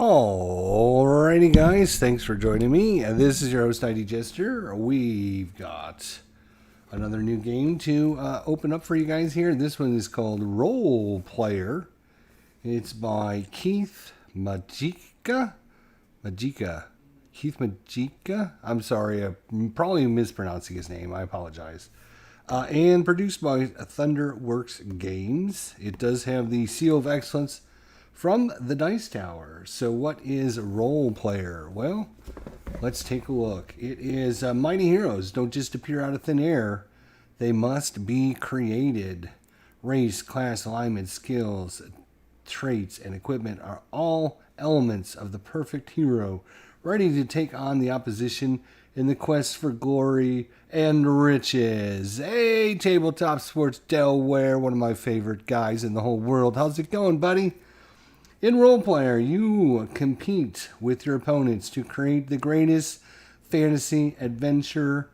Alrighty guys, thanks for joining me. This is your host ID Jester. We've got another new game to open up for you guys here. This one is called Role Player. It's by Keith Matejka. Keith Matejka. I'm sorry, I'm probably mispronouncing his name. I apologize. And produced by Thunderworks Games. It does have the Seal of Excellence from the Dice Tower. So what is Role Player? Well, let's take a look. It is mighty heroes don't just appear out of thin air. They must be created. Race, class, alignment, skills, traits, and equipment are all elements of the perfect hero, ready to take on the opposition in the quest for glory and riches. Hey, Tabletop Sports Delaware, one of my favorite guys in the whole world. How's it going, buddy? In Role Player, you compete with your opponents to create the greatest fantasy adventure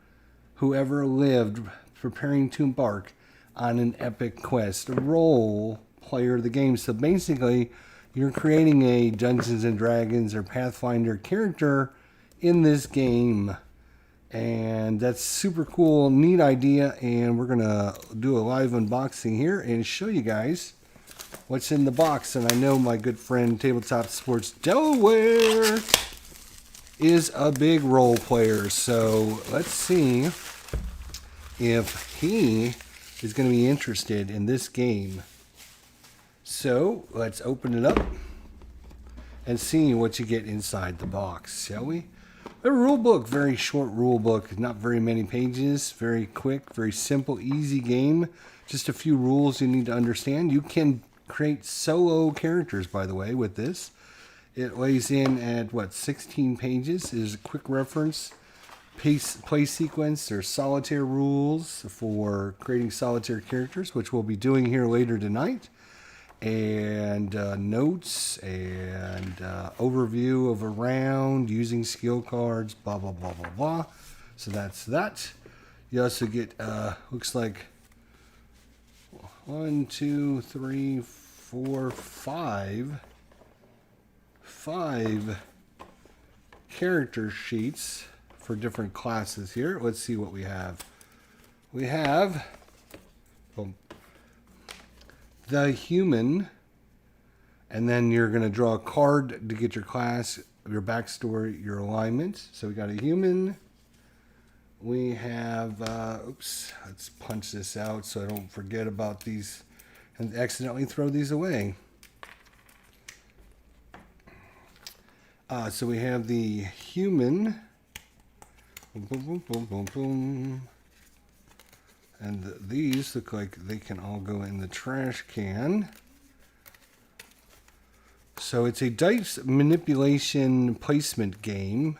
who ever lived, preparing to embark on an epic quest. Role Player, the game. So basically, you're creating a Dungeons and Dragons or Pathfinder character in this game. And that's super cool, neat idea. And we're going to do a live unboxing here and show you guys what's in the box. And I know my good friend Tabletop Sports Delaware is a big role player. So let's see if he is going to be interested in this game. So let's open it up and see what you get inside the box, shall we? A rule book, very short rule book, not very many pages, very quick, very simple, easy game. Just a few rules you need to understand. You can create solo characters, by the way, with this. It lays in at, 16 pages. There's a quick reference, play sequence. There's solitaire rules for creating solitaire characters, which we'll be doing here later tonight. And notes and overview of a round using skill cards, blah, blah, blah, blah, blah. So that's that. You also get, looks like 1, 2, 3, 4, 5 character sheets for different classes here. Let's see what we have. We have the human, and then you're going to draw a card to get your class, your backstory, your alignment. So we got a human. We have, let's punch this out so I don't forget about these and accidentally throw these away. So we have the human. Boom, boom, boom, boom, boom, boom. And these look like they can all go in the trash can. So it's a dice manipulation placement game.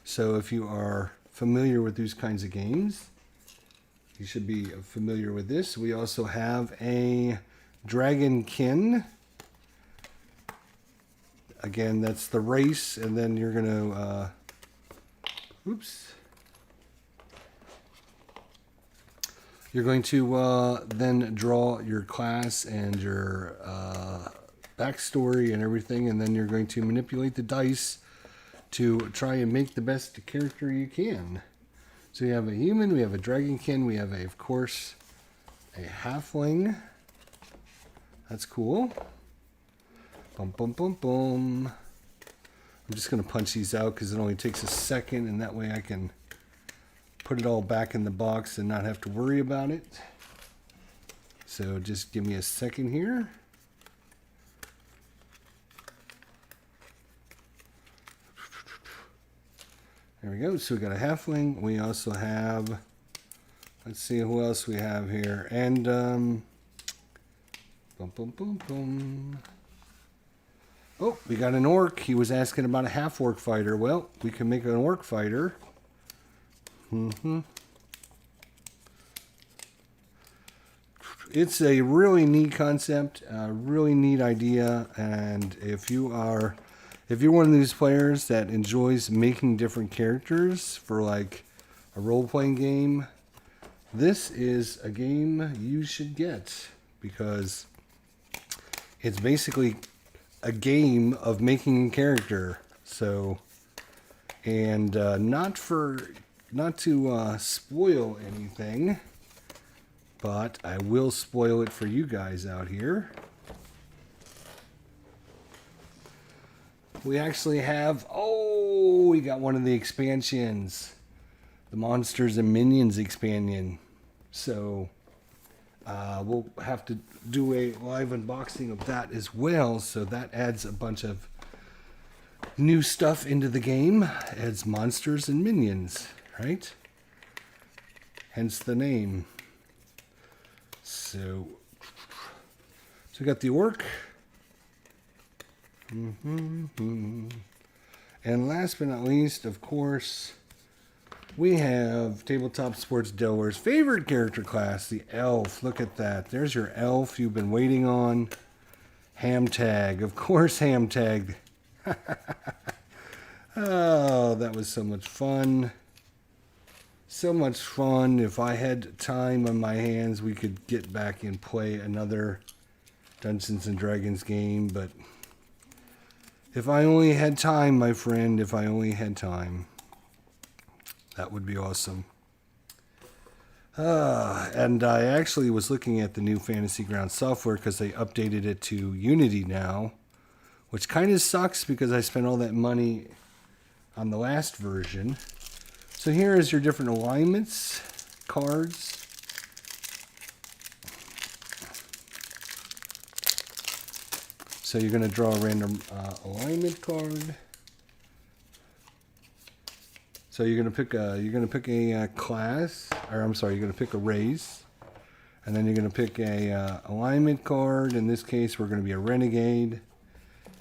So if you are familiar with these kinds of games, you should be familiar with this. We also have a Dragonkin. Again, that's the race, and then you're going to, you're going to then draw your class and your backstory and everything, and then you're going to manipulate the dice to try and make the best character you can. So we have a human, we have a dragonkin, we have, of course, a halfling. That's cool. Boom, boom, boom, boom. I'm just going to punch these out because it only takes a second, and that way I can put it all back in the box and not have to worry about it. So just give me a second here. There we go. So we got a halfling. We also have, let's see who else we have here. And boom, boom, boom, boom. Oh, we got an orc. He was asking about a half-orc fighter. Well, we can make an orc fighter. It's a really neat concept, a really neat idea, and if you're one of these players that enjoys making different characters for like a role-playing game, this is a game you should get because it's basically a game of making a character. So, and not to spoil anything, but I will spoil it for you guys out here. We actually have, we got one of the expansions, the Monsters and Minions expansion. So we'll have to do a live unboxing of that as well. So that adds a bunch of new stuff into the game. Adds Monsters and Minions, right? Hence the name. So we got the orc. And last but not least, of course, we have Tabletop Sports Delaware's favorite character class, the elf. Look at that. There's your elf you've been waiting on. Hamtag. Of course, Hamtag. Oh, that was so much fun. So much fun. If I had time on my hands, we could get back and play another Dungeons and Dragons game, but if I only had time, my friend, if I only had time, that would be awesome. And I actually was looking at the new Fantasy Ground software because they updated it to Unity now, which kind of sucks because I spent all that money on the last version. So here is your different alignments, cards. So you're going to draw a random alignment card. So you're going to pick a class, or I'm sorry, you're going to pick a race, and then you're going to pick a alignment card. In this case, we're going to be a renegade,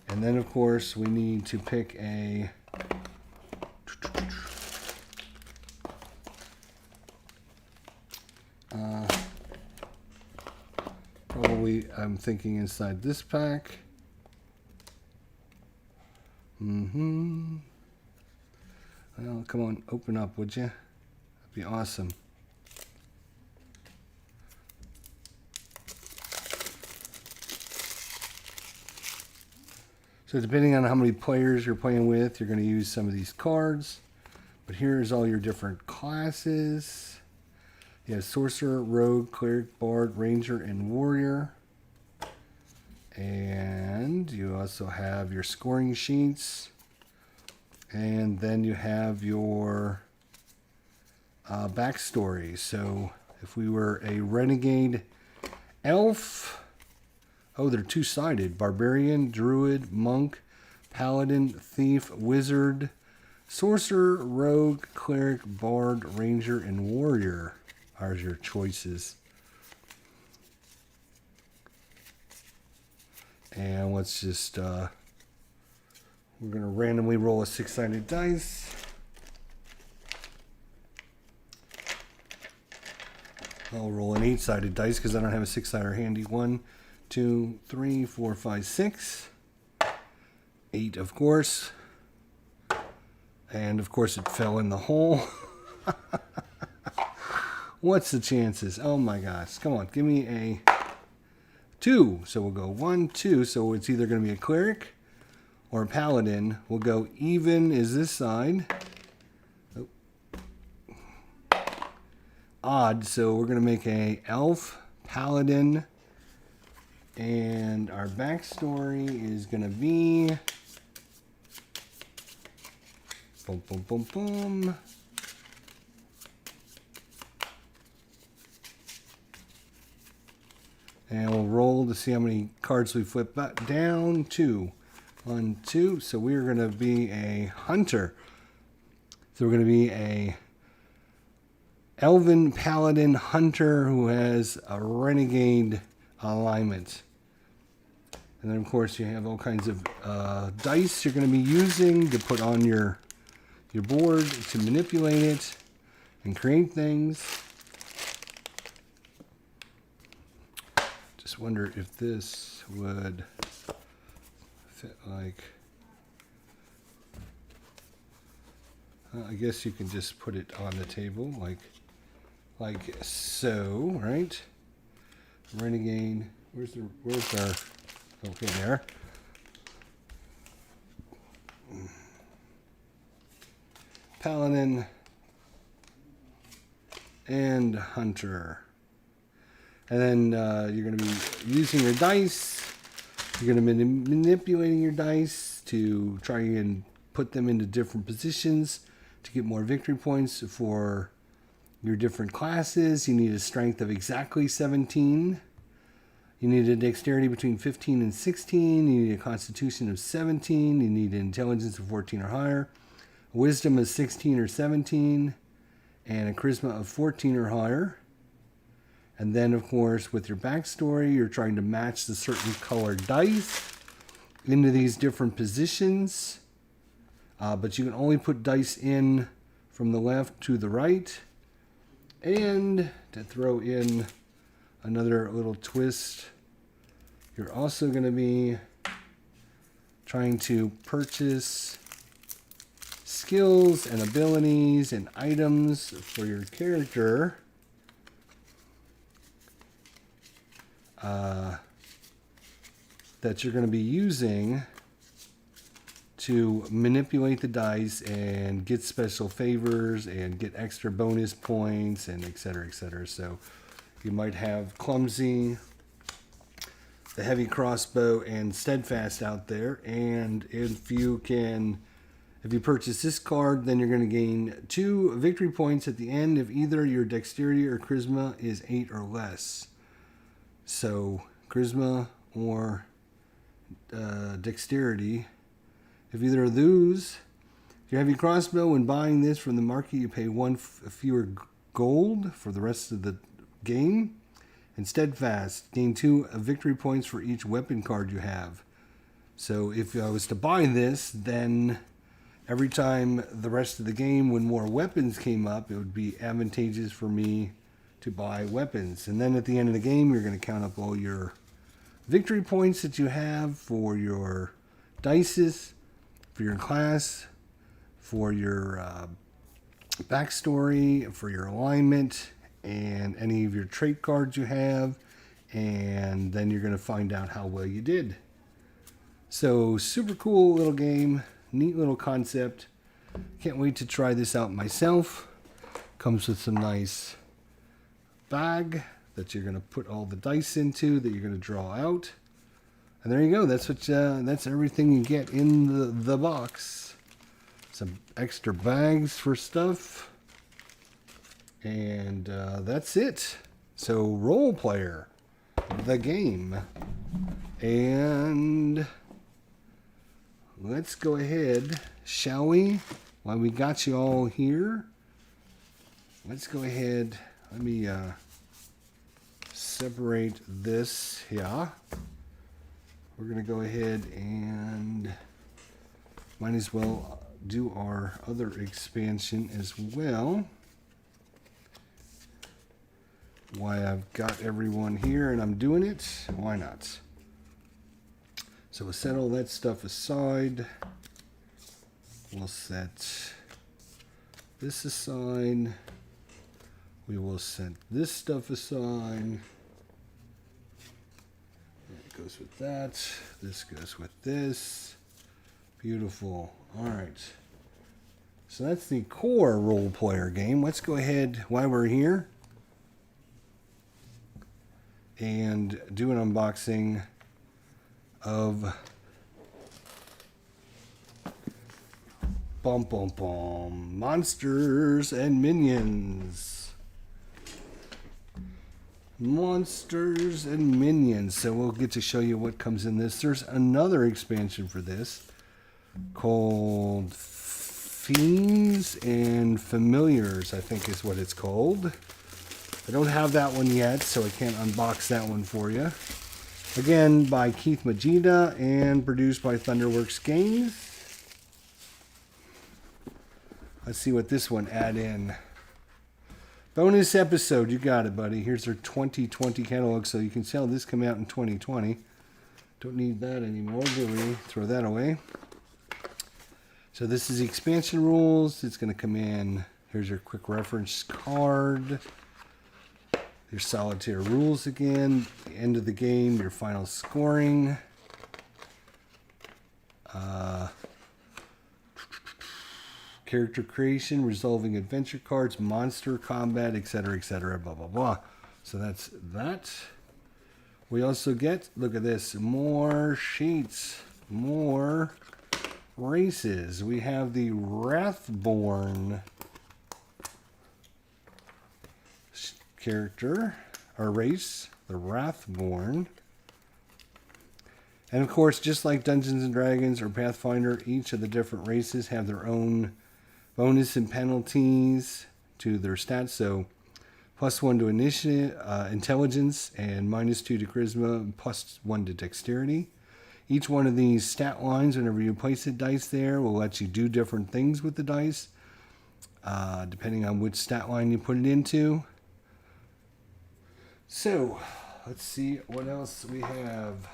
and then of course we need to pick a probably I'm thinking inside this pack. Well, come on, open up, would you? That'd be awesome. So depending on how many players you're playing with, you're going to use some of these cards. But here's all your different classes. You have Sorcerer, Rogue, Cleric, Bard, Ranger, and Warrior. And you also have your scoring sheets. And then you have your backstory. So if we were a renegade elf, they're two-sided. Barbarian, Druid, Monk, Paladin, Thief, Wizard, Sorcerer, Rogue, Cleric, Bard, Ranger, and Warrior are your choices. And let's just, we're going to randomly roll a 6-sided dice. I'll roll an 8-sided dice because I don't have a 6-sider handy. 1, 2, 3, 4, 5, 6. 8, of course. And, of course, it fell in the hole. What's the chances? Oh, my gosh. Come on, give me a 2. So we'll go 1, 2. So it's either going to be a cleric or a paladin. We'll go even is this side. Oh. Odd. So we're going to make a elf, paladin, and our backstory is going to be boom, boom, boom, boom. And we'll roll to see how many cards we flip back down. 2. 1, 2. So we're going to be a hunter. So we're going to be a elven paladin hunter who has a renegade alignment. And then, of course, you have all kinds of dice you're going to be using to put on your board to manipulate it and create things. Just wonder if this would fit like... I guess you can just put it on the table like so, right? Renegade. Where's our... Okay, there. Paladin, and Hunter. And then you're going to be using your dice. You're going to be manipulating your dice to try and put them into different positions to get more victory points for your different classes. You need a strength of exactly 17. You need a dexterity between 15 and 16. You need a constitution of 17. You need an intelligence of 14 or higher. A wisdom of 16 or 17. And a charisma of 14 or higher. And then, of course, with your backstory, you're trying to match the certain colored dice into these different positions. But you can only put dice in from the left to the right. And to throw in another little twist, you're also going to be trying to purchase skills and abilities and items for your character that you're going to be using to manipulate the dice and get special favors and get extra bonus points and et cetera, et cetera. So you might have Clumsy, the Heavy Crossbow, and Steadfast out there. And if you purchase this card, then you're going to gain 2 victory points at the end if either your dexterity or charisma is 8 or less. So charisma or dexterity. If either of those, if you have your crossbow, when buying this from the market, you pay 1 fewer gold for the rest of the game. And Steadfast, gain 2 victory points for each weapon card you have. So if I was to buy this, then every time the rest of the game, when more weapons came up, it would be advantageous for me to buy weapons. And then at the end of the game, you're going to count up all your victory points that you have for your dices, for your class, for your backstory, for your alignment, and any of your trait cards you have. And then you're going to find out how well you did. So super cool little game, neat little concept. Can't wait to try this out myself. Comes with some nice bag that you're going to put all the dice into that you're going to draw out. And there you go. That's everything you get in the box. Some extra bags for stuff. And that's it. So Role Player, the game. And let's go ahead, shall we? While we got you all here, let's go ahead. Let me separate this here. We're going to go ahead and might as well do our other expansion as well. Why I've got everyone here and I'm doing it, why not? So we'll set all that stuff aside. We'll set this aside. We will set this stuff aside. That goes with that. This goes with this. Beautiful. All right. So that's the core role player game. Let's go ahead while we're here and do an unboxing of Monsters and Minions. Monsters and Minions. So we'll get to show you what comes in this. There's another expansion for this called Fiends and Familiars, I think is what it's called. I don't have that one yet, so I can't unbox that one for you. Again, by Keith Majida and produced by Thunderworks Games. Let's see what this one add in. Bonus episode, you got it, buddy. Here's their 2020 catalog, so you can tell this came out in 2020. Don't need that anymore, do we? Throw that away. So this is the expansion rules. It's going to come in. Here's your quick reference card. Your solitaire rules again. The end of the game, your final scoring. character creation, resolving adventure cards, monster combat, etc., blah, blah, blah. So that's that. We also get, look at this, more sheets, more races. We have the Wrathborn character, or race, the Wrathborn. And of course, just like Dungeons and Dragons or Pathfinder, each of the different races have their own bonus and penalties to their stats. So +1 to initiative, intelligence, and -2 to charisma, +1 to dexterity. Each one of these stat lines, whenever you place a dice there, will let you do different things with the dice, depending on which stat line you put it into. So, let's see what else we have.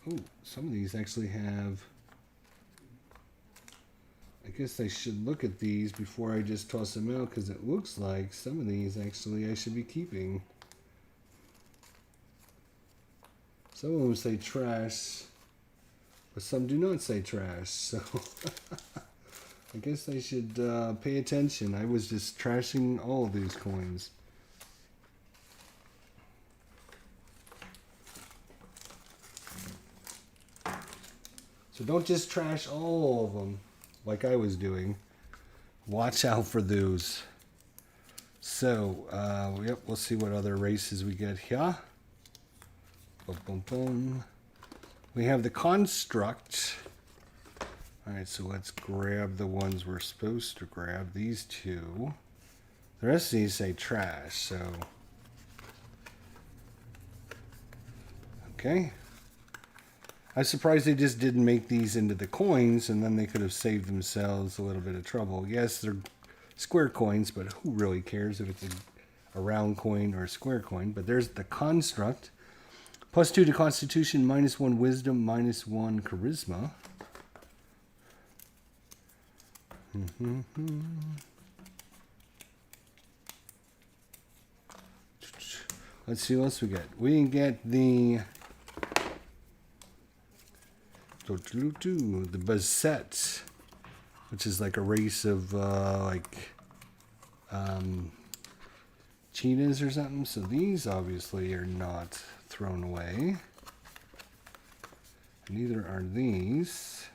Ooh, some of these actually have... I guess I should look at these before I just toss them out, because it looks like some of these actually I should be keeping. Some of them say trash, but some do not say trash, so I guess I should pay attention. I was just trashing all of these coins. So don't just trash all of them like I was doing. Watch out for those. So, yep, we'll see what other races we get here. Boom, boom, boom. We have the Construct. Alright, so let's grab the ones we're supposed to grab. These two. The rest of these say trash, so... Okay. I'm surprised they just didn't make these into the coins, and then they could have saved themselves a little bit of trouble. Yes, they're square coins, but who really cares if it's a round coin or a square coin? But there's the Construct. +2 to Constitution, -1 Wisdom, -1 Charisma. Let's see what else we get. We get the Beset, which is like a race of cheetahs or something. So these obviously are not thrown away. Neither are these.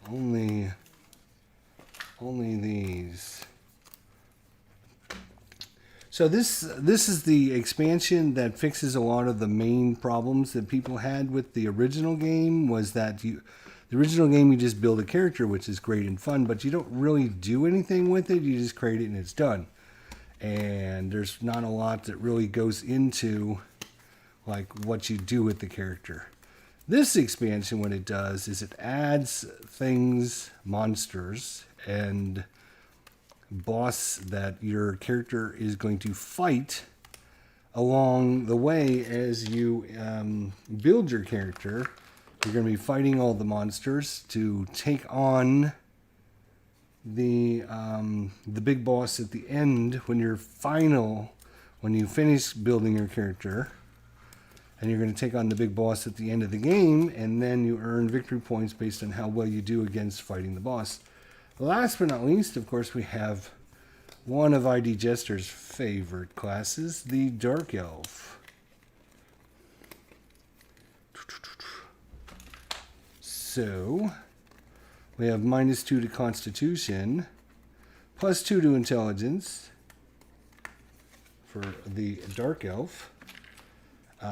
Only these. So this is the expansion that fixes a lot of the main problems that people had with the original game. Was that the original game, you just build a character, which is great and fun, but you don't really do anything with it. You just create it and it's done. And there's not a lot that really goes into like what you do with the character. This expansion, what it does is it adds things, monsters, and boss that your character is going to fight along the way as you build your character. You're going to be fighting all the monsters to take on the big boss at the end when you finish building your character. And you're going to take on the big boss at the end of the game, and then you earn victory points based on how well you do against fighting the boss. Last but not least, of course, we have one of ID Jester's favorite classes, the Dark Elf. So, we have -2 to Constitution, +2 to Intelligence for the Dark Elf.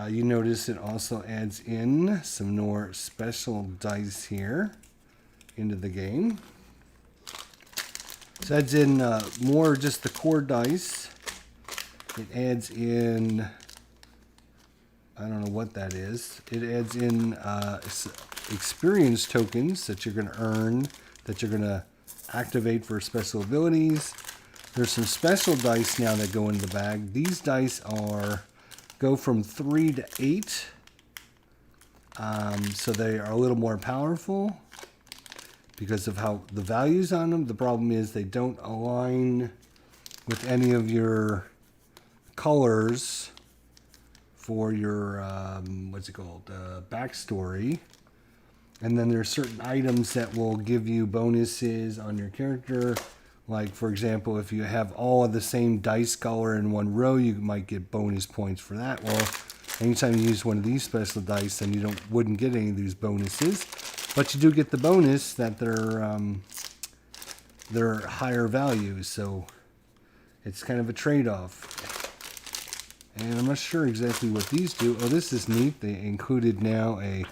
You notice it also adds in some more special dice here into the game. So it adds in more just the core dice. It adds in, I don't know what that is. It adds in experience tokens that you're going to earn, that you're going to activate for special abilities. There's some special dice now that go in the bag. These dice go from 3 to 8. So they are a little more powerful because of how the values on them. The problem is they don't align with any of your colors for your, what's it called, backstory. And then there's certain items that will give you bonuses on your character. Like, for example, if you have all of the same dice color in one row, you might get bonus points for that. Well, anytime you use one of these special dice, then you wouldn't get any of these bonuses. But you do get the bonus that they're higher values. So it's kind of a trade-off. And I'm not sure exactly what these do. Oh, this is neat. They included now a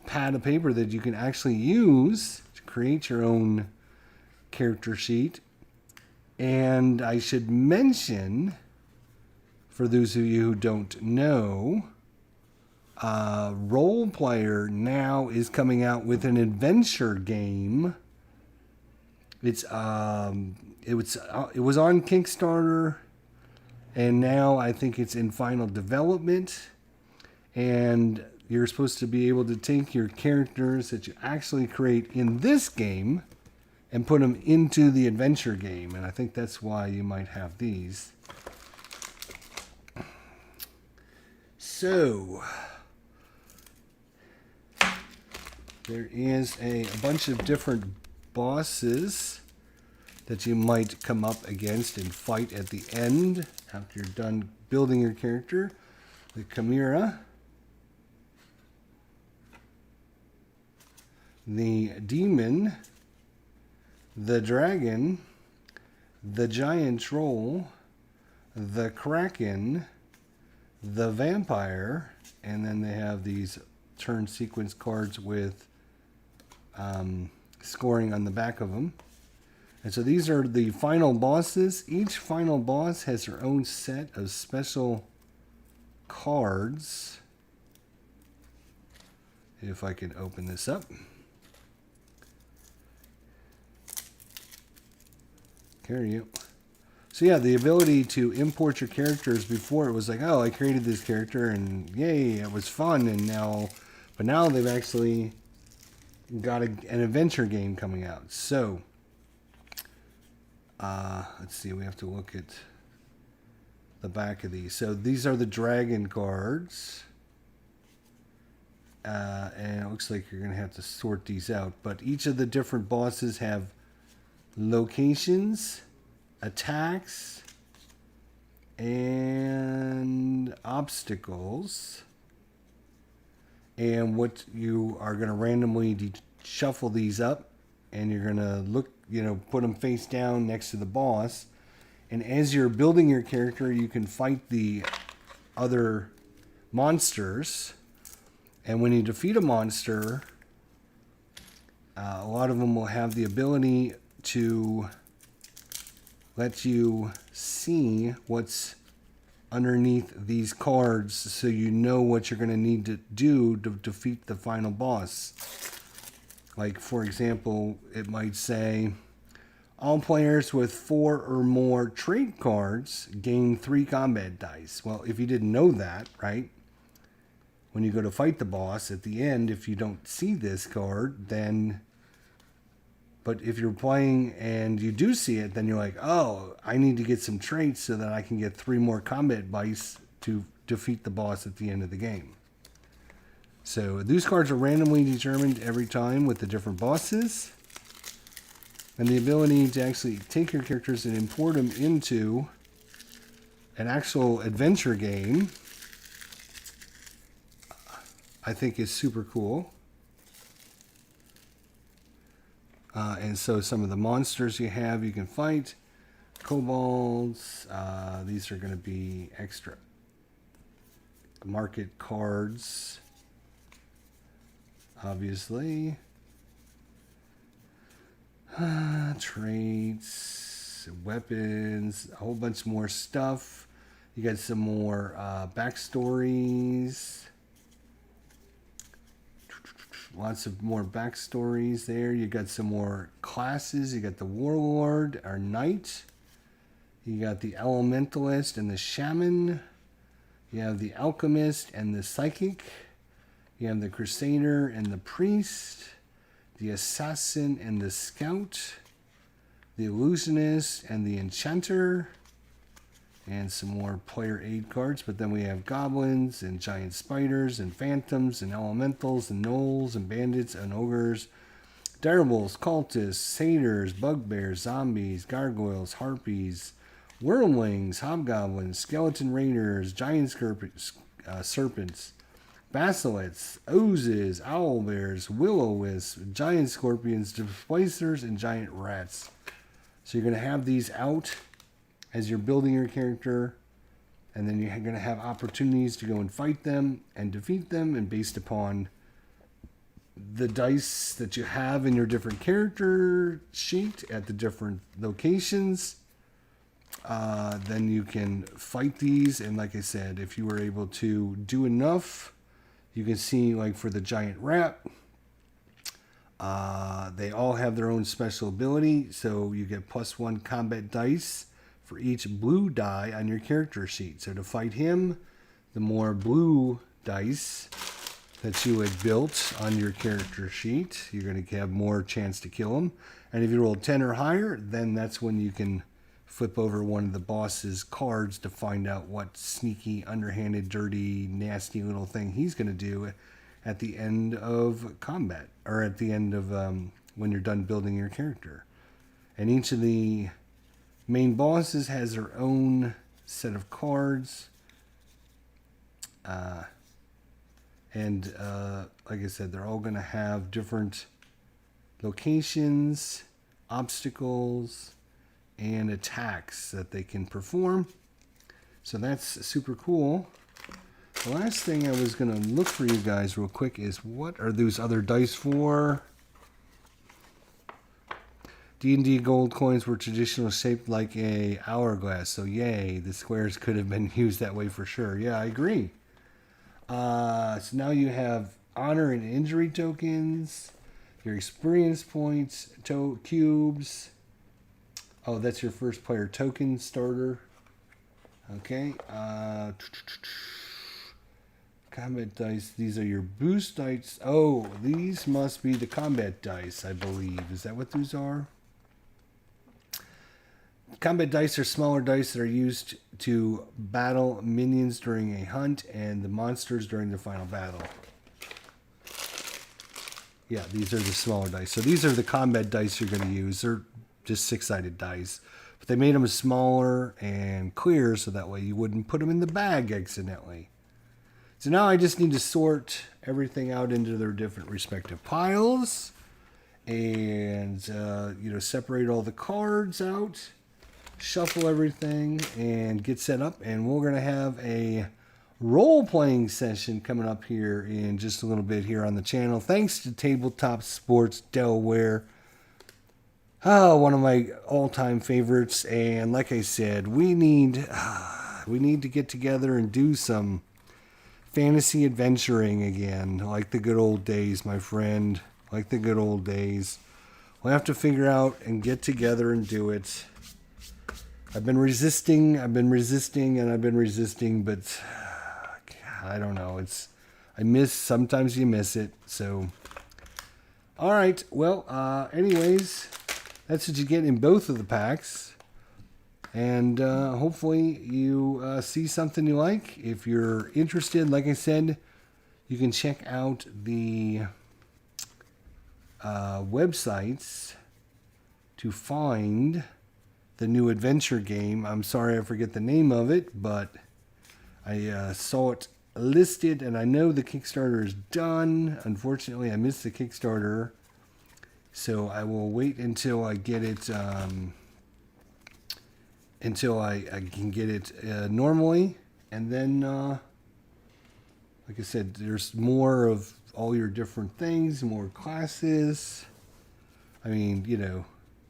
pad of paper that you can actually use to create your own character sheet. And I should mention, for those of you who don't know, Role Player now is coming out with an adventure game. It was on Kickstarter, and now I think it's in final development. And you're supposed to be able to take your characters that you actually create in this game and put them into the adventure game. And I think that's why you might have these. So, there is a bunch of different bosses that you might come up against and fight at the end after you're done building your character. The Chimera, the Demon, the Dragon, the Giant Troll, the Kraken, the Vampire, and then they have these turn sequence cards with scoring on the back of them. And so these are the final bosses. Each final boss has their own set of special cards. If I can open this up. There you go. So yeah, the ability to import your characters. Before it was like, oh, I created this character and yay, it was fun. And now, but now they've actually got an adventure game coming out. So let's see, we have to look at the back of these. So these are the dragon cards. And it looks like you're going to have to sort these out. But each of the different bosses have locations, attacks, and obstacles. And what you are going to randomly shuffle these up, and you're going to look, put them face down next to the boss. And as you're building your character, you can fight the other monsters. And when you defeat a monster, a lot of them will have the ability to let you see what's underneath these cards, so you know what you're going to need to do to defeat the final boss. Like, for example, it might say, all players with 4 or more trait cards gain 3 combat dice. Well, if you didn't know that, right? When you go to fight the boss at the end, if you don't see this card, then... But if you're playing and you do see it, then you're like, oh, I need to get some traits so that I can get 3 more combat dice to defeat the boss at the end of the game. So these cards are randomly determined every time with the different bosses. And the ability to actually take your characters and import them into an actual adventure game, I think is super cool. And so some of the monsters you can fight. Kobolds. These are going to be extra market cards, obviously. Traits, weapons, a whole bunch more stuff. You got some more backstories. Lots of more backstories there. You got some more classes. You got the Warlord or Knight. You got the Elementalist and the Shaman. You have the Alchemist and the Psychic. You have the Crusader and the Priest. The Assassin and the Scout. The Illusionist and the Enchanter. and some more player aid cards. But then we have goblins and giant spiders and phantoms and elementals and gnolls and bandits and ogres, direwolves, cultists, satyrs, bugbears, zombies, gargoyles, harpies, wormlings, hobgoblins, skeleton raiders, giant serpents, basilisks, oozes, owlbears, will-o-wisps, giant scorpions, displacers, and giant rats. So you're going to have these out as you're building your character, and then you're going to have opportunities to go and fight them and defeat them, and based upon the dice that you have in your different character sheet at the different locations, then you can fight these. And like I said, if you were able to do enough, you can see, like for the giant rat, they all have their own special ability. So you get +1 combat dice for each blue die on your character sheet. So to fight him, the more blue dice that you had built on your character sheet, you're going to have more chance to kill him. And if you roll 10 or higher, then that's when you can flip over one of the boss's cards to find out what sneaky, underhanded, dirty, nasty little thing he's going to do at the end of combat, or at the end of when you're done building your character. And each of the main bosses has their own set of cards. And like I said, they're all going to have different locations, obstacles, and attacks that they can perform. So that's super cool. The last thing I was going to look for you guys real quick is, what are those other dice for? D&D gold coins were traditionally shaped like a hourglass. So yay, the squares could have been used that way for sure. Yeah, I agree. So now you have honor and injury tokens, your experience points, cubes. Oh, that's your first player token starter. Okay. Combat dice. These are your boost dice. Oh, these must be the combat dice, I believe. Is that what these are? Combat dice are smaller dice that are used to battle minions during a hunt and the monsters during the final battle. Yeah, these are the smaller dice. So these are the combat dice you're going to use. They're just 6-sided dice. But they made them smaller and clear so that way you wouldn't put them in the bag accidentally. So now I just need to sort everything out into their different respective piles. And, separate all the cards out. Shuffle everything and get set up. And we're going to have a role-playing session coming up here in just a little bit here on the channel. Thanks to Tabletop Sports Delaware. Oh, one of my all-time favorites. And like I said, we need to get together and do some fantasy adventuring again. Like the good old days, my friend. Like the good old days. We'll have to figure out and get together and do it. I've been resisting, but I don't know. Sometimes you miss it. So, all right. Well, anyways, that's what you get in both of the packs. And hopefully you see something you like. If you're interested, like I said, you can check out the websites to find the new adventure game. I'm sorry I forget the name of it, but I saw it listed, and I know the Kickstarter is done. Unfortunately, I missed the Kickstarter, so I will wait until I get it, until I can get it normally, and then, like I said, there's more of all your different things, more classes. I mean,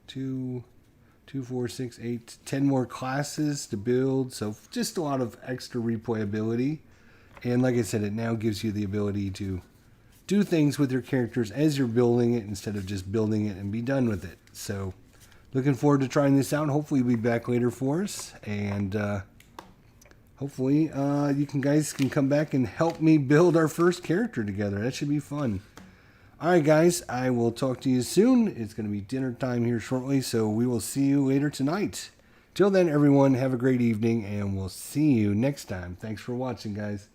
2, 4, 6, 8, 10 more classes to build. So just a lot of extra replayability. And like I said, it now gives you the ability to do things with your characters as you're building it instead of just building it and be done with it. So looking forward to trying this out. Hopefully you'll be back later for us. And hopefully you guys can come back and help me build our first character together. That should be fun. All right, guys, I will talk to you soon. It's going to be dinner time here shortly, so we will see you later tonight. Till then, everyone, have a great evening, and we'll see you next time. Thanks for watching, guys.